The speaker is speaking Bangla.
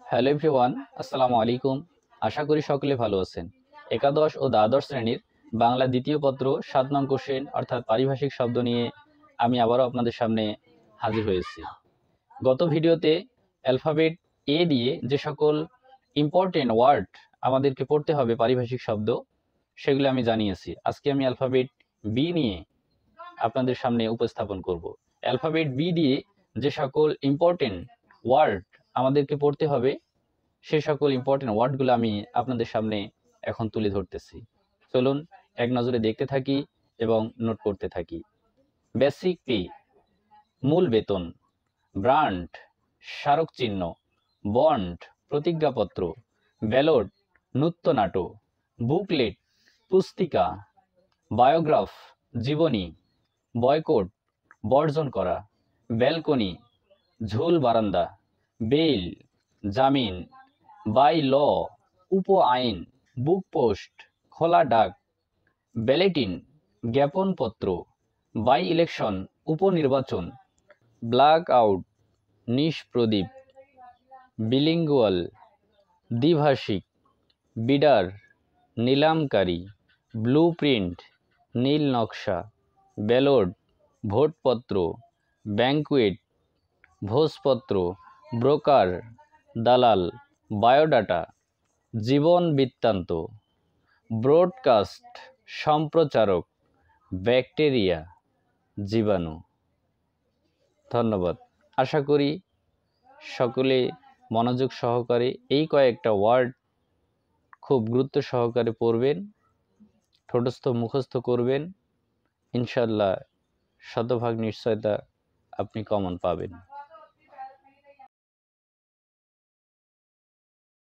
হ্যালো এভরিওয়ান, আসসালামু আলাইকুম। আশা করি সকলে ভালো আছেন। একাদশ ও দ্বাদশ শ্রেণীর বাংলা দ্বিতীয় পত্র ৭ নং কোশ্চেন অর্থাৎ পারিভাষিক শব্দ নিয়ে আমি আবারও আপনাদের সামনে হাজির হয়েছি। গত ভিডিওতে অ্যালফাবেট এ দিয়ে যে সকল ইম্পর্টেন্ট ওয়ার্ড আমাদেরকে পড়তে হবে পারিভাষিক শব্দ, সেগুলো আমি জানিয়েছি। আজকে আমি অ্যালফাবেট বি নিয়ে আপনাদের সামনে উপস্থাপন করব। অ্যালফাবেট বি দিয়ে যে সকল ইম্পর্টেন্ট ওয়ার্ড আমাদেরকে পড়তে হবে, সে সকল ইম্পর্টেন্ট ওয়ার্ডগুলো আমি আপনাদের সামনে এখন তুলে ধরতেছি। চলুন এক নজরে দেখতে থাকি এবং নোট করতে থাকি। বেসিক পে, মূল বেতন। ব্র্যান্ড, স্মারক চিহ্ন। বন্ড, প্রতিজ্ঞাপত্র। ব্যালট, নৃত্যনাট্য। বুকলেট, পুস্তিকা। বায়োগ্রাফ, জীবনী। বয়কট, বর্জন করা। ব্যালকনি, ঝুল বারান্দা। বেল, জামিন। বাই ল, উপ আইন। বুক পোস্ট, খোলা ডাক। ব্যালেটিন, জ্ঞাপনপত্র। বাই ইলেকশন, উপনির্বাচন। ব্ল্যাক আউট, নিষ্প্রদীপ। বিলিঙ্গুয়াল, দ্বিভাষিক। বিডার, নিলামকারী। ব্লু প্রিন্ট, নীল নকশা। ব্যালট, ভোটপত্র। ব্যাংকুয়েট, ভোজপত্র। ব্রোকার, দালাল। বায়োডাটা, জীবন বৃত্তান্ত। ব্রডকাস্ট, সম্প্রচারক। ব্যাকটেরিয়া, জীবাণু। ধন্যবাদ। আশা করি সকলে মনোযোগ সহকারে এই কয়েকটা ওয়ার্ড খুব গুরুত্ব সহকারে পড়বেন, ঠোঁটস্থ মুখস্থ করবেন। ইনশাল্লাহ শতভাগ নিশ্চয়তা আপনি কমন পাবেন।